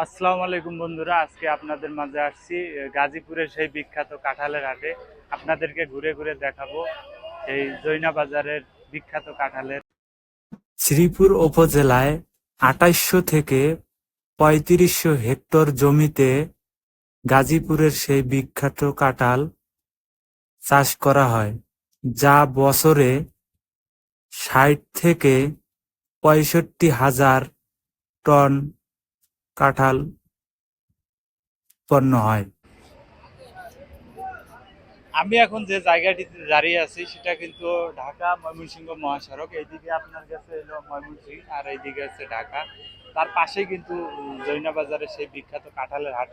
আসসালামু আলাইকুম বন্ধুরা, আজকে আপনাদের মাঝে আসছি গাজীপুরের সেই বিখ্যাত কাঁঠালের হাটে। আপনাদেরকে ঘুরে ঘুরে দেখাবো এই জৈনা বাজারের বিখ্যাত কাঁঠালের। শ্রীপুর উপজেলায় ২৮০০ থেকে ৩৫০০ হেক্টর জমিতে গাজীপুরের সেই বিখ্যাত কাঁঠাল চাষ করা হয়, যা বছরে ৬০ থেকে ৬৫,০০০ টন কাঁঠাল উৎপন্ন হয়। আমি এখন যে জায়গাটিতে দাঁড়িয়ে আছি সেটা কিন্তু ঢাকা ময়মনসিংহ মহাসড়ক। এইদিকে আপনার কাছে এলো ময়মনসিংহ আর এইদিকে হচ্ছে ঢাকা। তার পাশেই কিন্তু জৈনা বাজারের সেই বিখ্যাত কাঁঠালের হাট।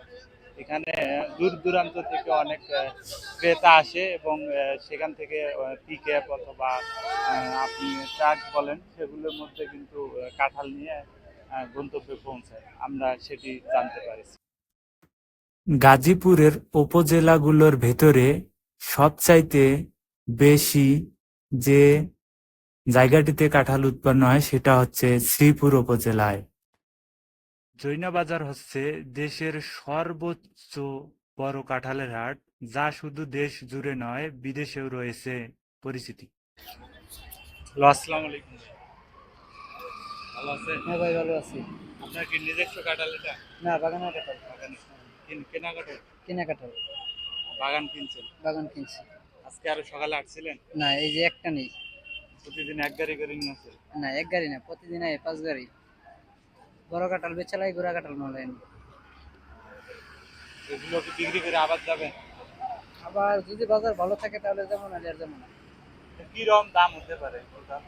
এখানে দূর দূরান্ত থেকে অনেক ক্রেতা আসে এবং সেখান থেকে পিকআপ অথবা আপনি ট্রাক বলেন, সেগুলোর মধ্যে কিন্তু কাঁঠাল নিয়ে গন্তব্যে পৌঁছায়। আমরা সেটি জানতে পারি। গাজীপুরের উপজেলাগুলোর ভেতরে সবচাইতে বেশি যে জায়গাটিতে কাঁঠাল উৎপন্ন হয় সেটা হচ্ছে শ্রীপুর উপজেলায়। জৈনা বাজার হচ্ছে দেশের সর্বোচ্চ বড় কাঁঠালের হাট, যা শুধু দেশ জুড়ে নয়, বিদেশেও রয়েছে পরিচিতি। হ্যালো, আসসালামু আলাইকুম। ভালো আছেন? হ্যাঁ ভাই, ভালো আছি। আপনার কি নিজস্ব কাঁঠাল এটা? না, বাগানের কাঁঠাল। বাগান কেনা কাঁঠাল? কিনা কাঁঠাল। বাগান কিনছেন? বাগান কিনছি। আজকে আরো সকালে আসছিলেন? না, এই যে একটা নেই। প্রতিদিন এক গাড়ি করে নিয়ে আসেন? না, এক গাড়ি না, প্রতিদিন আয় 5 গাড়ি। বড় কাঁঠাল বেচালাই, গোড়া কাঁঠাল মালাইন। এগুলো কি বিক্রি করে আবার যাবেন? আবার যদি বাজার ভালো থাকে তাহলে যেমন আর যেমন না। কি রকম দাম হতে পারে টোটাল?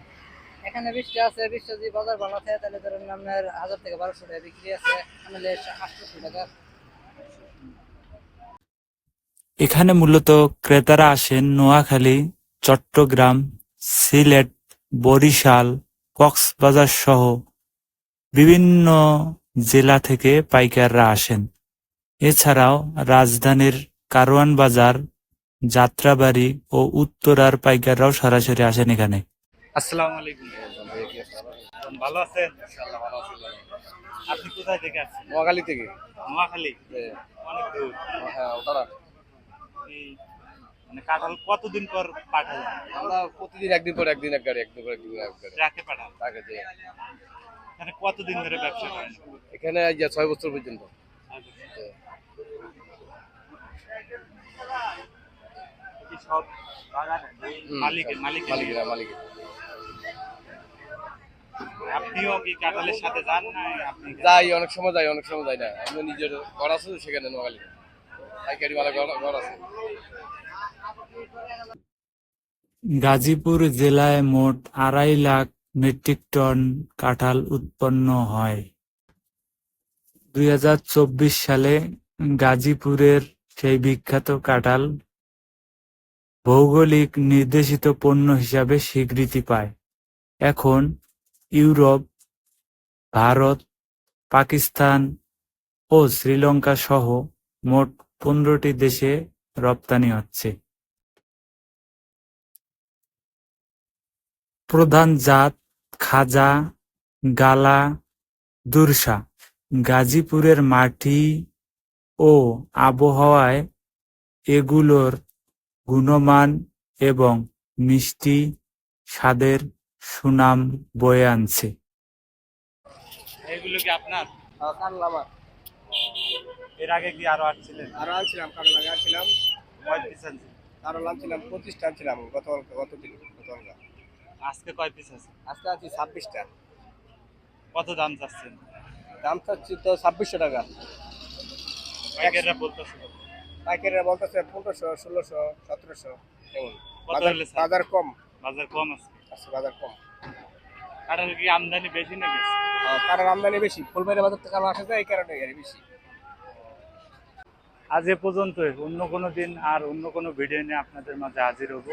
এখানে 20টা আছে, 20টা যদি বাজার ভালো থাকে তাহলে ধরেন আপনার 1000 থেকে 1200 টাকা বিক্রি আছে, নাহলে 800 টাকা। এখানে মূলত ক্রেতারা আসেন নোয়াখালী, চট্টগ্রাম, সিলেট, বরিশাল, কক্সবাজার সহ বিভিন্ন জেলা থেকে পাইকাররা আসেন। এছাড়াও রাজধানীর কারওয়ান বাজার, যাত্রাবাড়ি ও উত্তরার পাইকাররাও সরাসরি আসেন এখানে। আসসালামু আলাইকুম। ভালো আছেন? আপনি কোথায় থেকে আসছেন? নোয়াখালী থেকে। নোয়াখালী? অনেক দূর। হ্যাঁ, ওটারা এই মানে কাঁঠাল কতদিন পর পাঠালেন? আমরা প্রতিদিন একদিন পর একদিন এক গাড়ি, একদিন পর একদিন এক গাড়ি ট্রাকে পাঠান? তাকে যে মানে কতদিন ধরে ব্যবসা করেন? এখানে এই যে 6 বছর পর্যন্ত। কি সব বাগানে মালিকের মালিকেরা মালিকের। আপনিও কি কাঁঠালের সাথে যান না? আপনি যাই, অনেক সময় যাই, অনেক সময় যাই না। আমি নিজের ঘর আছে সেখানে নোয়াখালী, পাইকারি মালা ঘর আছে। গাজীপুর জেলায় মোট ২.৫ লাখ মেট্রিক টন কাঁঠাল উৎপন্ন হয়। ২০২৪ সালে গাজীপুরের সেই বিখ্যাত কাঁঠাল ভৌগোলিক নির্দেশিত পণ্য হিসাবে স্বীকৃতি পায়। এখন ইউরোপ, ভারত, পাকিস্তান ও শ্রীলঙ্কা সহ মোট ১৫টি দেশে রপ্তানি হচ্ছে। প্রধান জাত: খাজা, গালা, দুরসা। গাজীপুরের মাটি ও আবহাওয়ায় এগুলোর গুণমান এবং মিষ্টি স্বাদের সুনাম বয়ে আনছে। এগুলো কি আপনার? কারণ আমার এর আগে কি আরো আসছিলেন? আরো আনছিলাম, কারণ আগে আনছিলাম, কয় পিস আনছেন? কারণ আনছিলাম 25টা আনছিলাম গতদিন। আজকে কয় পিস আছে? আজকে আছি 26টা। কত দাম চাচ্ছেন? দাম চাচ্ছি তো 2600 টাকা। পাইকাররা বলতেছে কত? পাইকারিরা বলতেছে 1500, 1600, 1700 এমন। কত হলে ছাড়? বাজার কম বাজার কম আছে? আছে, বাজার কম। কাঁঠাল কি আমদানি বেশি নাকি? কারণ আমদানি বেশি, ফুলবাড়ি বাজার থেকে আমার আসে যায়, এই কারণে গাড়ি বেশি। আজ এ পর্যন্তই। অন্য কোনো দিন আর অন্য কোনো ভিডিও নিয়ে আপনাদের মাঝে হাজির হবো।